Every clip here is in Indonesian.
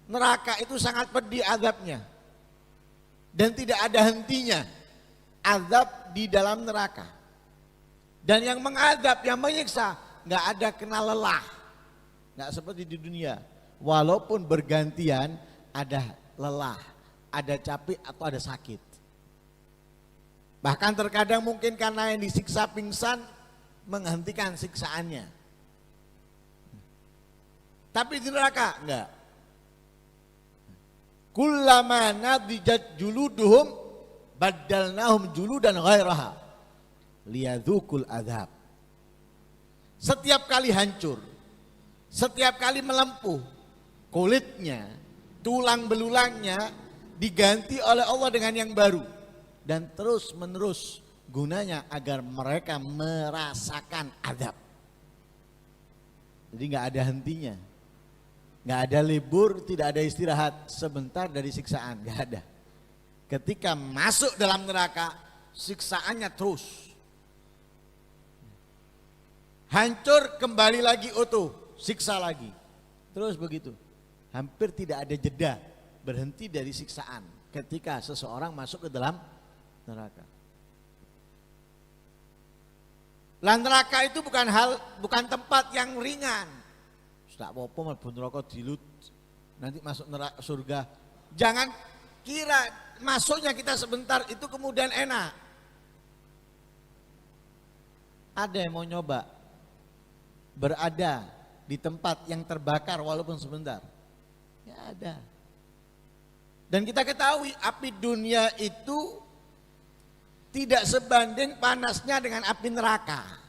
Neraka itu sangat pedih azabnya. Dan tidak ada hentinya azab di dalam neraka. Dan yang mengadab, yang menyiksa, nggak ada kenal lelah. Nggak seperti di dunia. Walaupun bergantian ada lelah, ada capek atau ada sakit. Bahkan terkadang mungkin karena yang disiksa pingsan menghentikan siksaannya. Tapi di neraka enggak. Kullama nadijat juluduhum baddalnahum juludan ghairaha liyadzukul adzab. Setiap kali hancur, setiap kali melempuh kulitnya, tulang belulangnya diganti oleh Allah dengan yang baru dan terus menerus gunanya agar mereka merasakan azab. Jadi nggak ada hentinya. Nggak ada libur, tidak ada istirahat sebentar dari siksaan, nggak ada. Ketika masuk dalam neraka, siksaannya terus. Hancur kembali lagi utuh, siksa lagi. Terus begitu. Hampir tidak ada jeda berhenti dari siksaan ketika seseorang masuk ke dalam neraka. Lah neraka itu bukan tempat yang ringan. Tak apa-apa mlebu neraka dilut nanti masuk neraka surga. Jangan kira masuknya kita sebentar itu kemudian enak. Ada yang mau nyoba berada di tempat yang terbakar walaupun sebentar? Ya ada. Dan kita ketahui api dunia itu tidak sebanding panasnya dengan api neraka.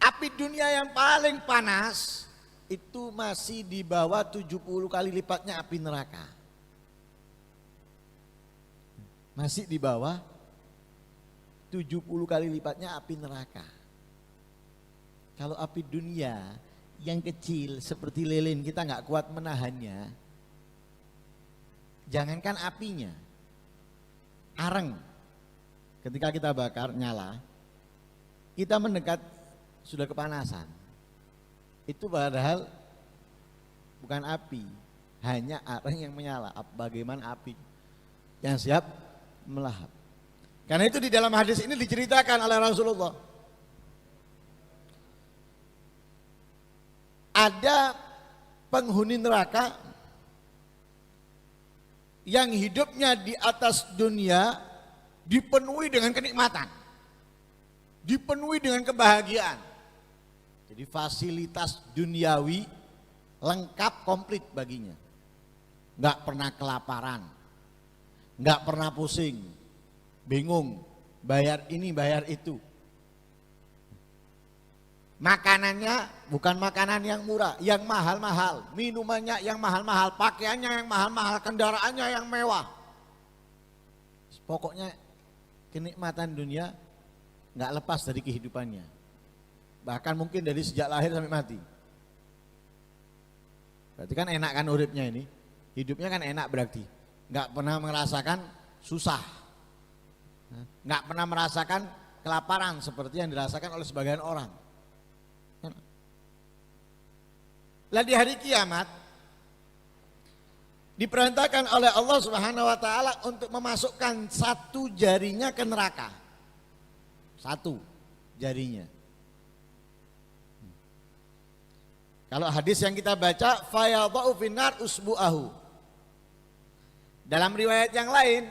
Api dunia yang paling panas itu masih di bawah 70 kali lipatnya api neraka. Masih di bawah 70 kali lipatnya api neraka. Kalau api dunia yang kecil seperti lilin kita nggak kuat menahannya. Jangankan apinya, areng ketika kita bakar nyala, kita mendekat sudah kepanasan. Itu padahal bukan api, hanya areng yang menyala. Bagaimana api yang siap melahap. Karena itu di dalam hadis ini diceritakan oleh Rasulullah. Ada penghuni neraka yang hidupnya di atas dunia dipenuhi dengan kenikmatan, dipenuhi dengan kebahagiaan. Jadi fasilitas duniawi lengkap komplit baginya. Nggak pernah kelaparan, nggak pernah pusing, bingung, bayar ini bayar itu. Makanannya bukan makanan yang murah, yang mahal-mahal, minumannya yang mahal-mahal, pakaiannya yang mahal-mahal, kendaraannya yang mewah. Pokoknya kenikmatan dunia nggak lepas dari kehidupannya. Bahkan mungkin dari sejak lahir sampai mati. Berarti kan enak kan uripnya ini. Hidupnya kan enak berarti. Nggak pernah merasakan susah. Nggak pernah merasakan kelaparan seperti yang dirasakan oleh sebagian orang. Lah di hari kiamat diperintahkan oleh Allah Subhanahu wa taala untuk memasukkan satu jarinya ke neraka. Satu jarinya. Kalau hadis yang kita baca fayadha'u finnar usbu'ahu. Dalam riwayat yang lain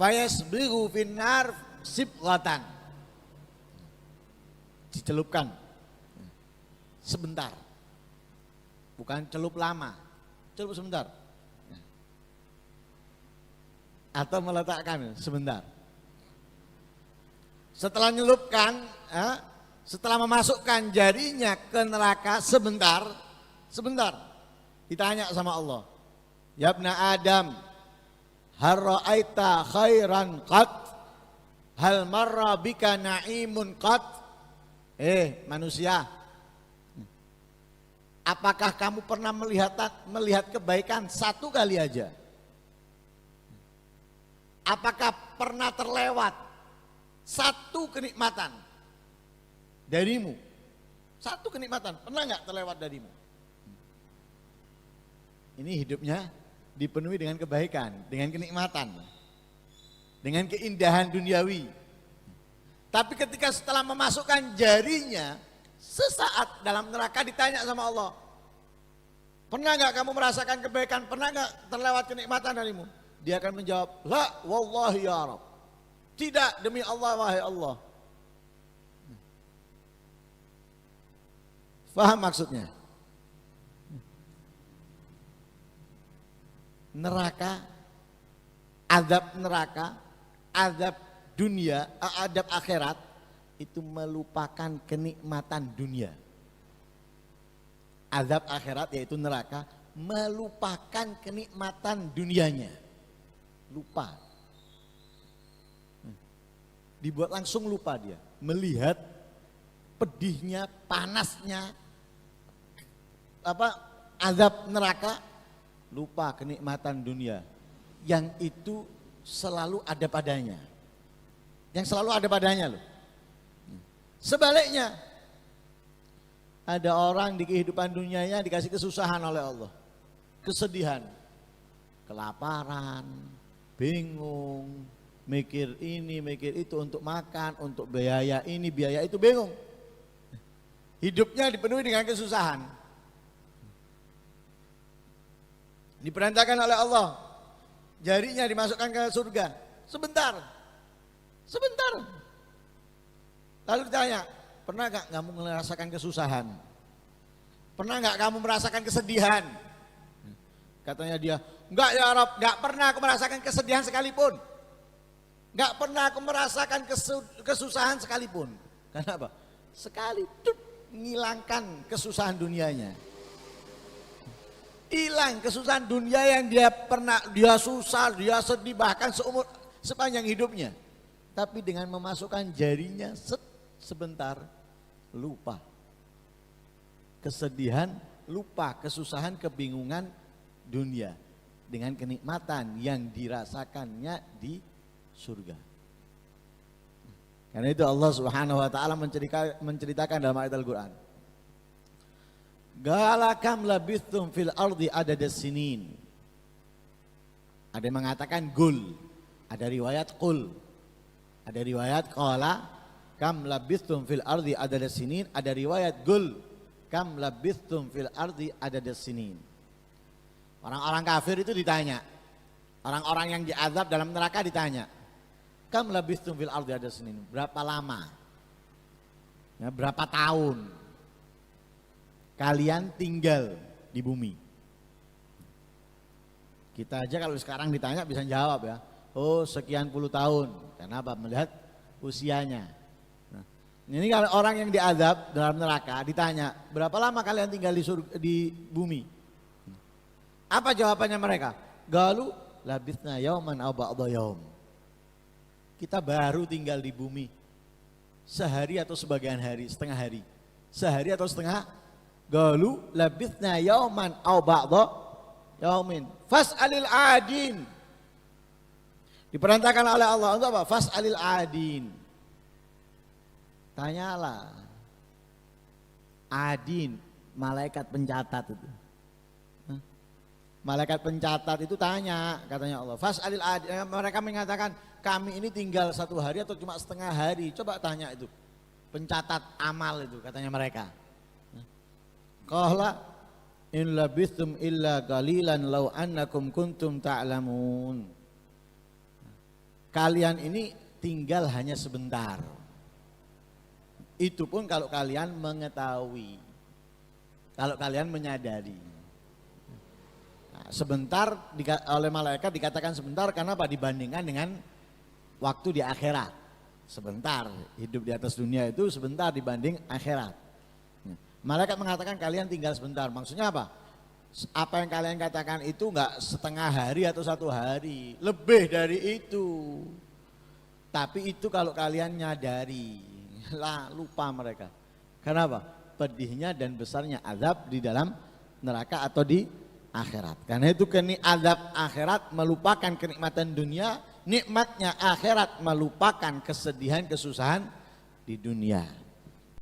fayasbighu finnar sibghatan. Dicelupkan sebentar. Bukan celup lama, celup sebentar. Atau meletakkan sebentar. Setelah nyelupkan, setelah memasukkan jarinya ke neraka sebentar, ditanya sama Allah, ya ibna Adam, hal ra'aita khairan qat, hal marra bika na'imun qat. Manusia, apakah kamu pernah melihat kebaikan satu kali aja? Apakah pernah terlewat satu kenikmatan darimu Satu kenikmatan, pernah nggak terlewat darimu? Ini hidupnya dipenuhi dengan kebaikan, dengan kenikmatan, dengan keindahan duniawi. Tapi ketika setelah memasukkan jarinya, sesaat dalam neraka ditanya sama Allah, pernah nggak kamu merasakan kebaikan? Pernah nggak terlewat kenikmatan darimu? Dia akan menjawab, la wallahi ya Rabb. Tidak, demi Allah, wahai Allah. Faham maksudnya? Neraka, azab dunia, azab akhirat itu melupakan kenikmatan dunia. Azab akhirat yaitu neraka melupakan kenikmatan dunianya. Lupa. Dibuat langsung lupa dia. Melihat pedihnya, panasnya, azab neraka, lupa kenikmatan dunia yang itu selalu ada padanya. Yang selalu ada padanya loh. Sebaliknya, ada orang di kehidupan dunianya dikasih kesusahan oleh Allah, kesedihan, kelaparan, bingung, mikir ini, mikir itu untuk makan, untuk biaya ini, biaya itu, bingung. Hidupnya dipenuhi dengan kesusahan. Diperintahkan oleh Allah, jarinya dimasukkan ke surga. Sebentar. Lalu ditanya, pernah gak kamu merasakan kesusahan? Pernah gak kamu merasakan kesedihan? Katanya dia, enggak ya Rabb, gak pernah aku merasakan kesedihan sekalipun. Gak pernah aku merasakan kesusahan sekalipun. Kenapa? Sekali menghilangkan kesusahan dunianya. Hilang kesusahan dunia yang dia susah, dia sedih bahkan sepanjang hidupnya. Tapi dengan memasukkan jarinya sebentar lupa. Kesedihan, lupa kesusahan, kebingungan dunia dengan kenikmatan yang dirasakannya di surga. Karena itu Allah Subhanahu wa taala menceritakan dalam ayat Al-Qur'an. Galakam labithum fil ardi adada sinin. Ada yang mengatakan gul, ada riwayat qul, ada riwayat qala kam labithum fil ardi adada sinin, ada riwayat gul kam labithum fil ardi adada sinin. Orang-orang kafir itu ditanya, orang-orang yang diazab dalam neraka ditanya, kam labithum fil ardi adada sinin, berapa lama? Ya, berapa tahun kalian tinggal di bumi? Kita aja kalau sekarang ditanya bisa jawab ya, oh sekian puluh tahun. Kenapa? Melihat usianya. Nah, ini kalau orang yang diazab dalam neraka ditanya, berapa lama kalian tinggal di bumi? Apa jawabannya mereka? Galu labithna yauman aw ba'dha yaum. Kita baru tinggal di bumi sehari atau sebagian hari, setengah hari. Sehari atau setengah. Galu labithna yauman aw ba'dha yaumin fas'alil adin. Diperintahkan oleh Allah untuk apa? Fas'alil adin. Tanyalah adin, malaikat pencatat itu. Malaikat pencatat itu tanya, katanya Allah, fas'alil adin. Mereka mengatakan kami ini tinggal satu hari atau cuma setengah hari. Coba tanya itu pencatat amal itu, katanya mereka. Qala in labithum illa qalilan law annakum kuntum ta'lamun. Kalian ini tinggal hanya sebentar. Itu pun kalau kalian mengetahui, kalau kalian menyadari. Nah, sebentar oleh malaikat dikatakan sebentar karena apa? Dibandingkan dengan waktu di akhirat. Sebentar, hidup di atas dunia itu sebentar dibanding akhirat. Malaikat mengatakan kalian tinggal sebentar. Maksudnya apa? Apa yang kalian katakan itu enggak setengah hari atau satu hari. Lebih dari itu. Tapi itu kalau kalian nyadari. Lah lupa mereka. Kenapa? Pedihnya dan besarnya azab di dalam neraka atau di akhirat. Karena itu azab akhirat melupakan kenikmatan dunia. Nikmatnya akhirat melupakan kesedihan, kesusahan di dunia.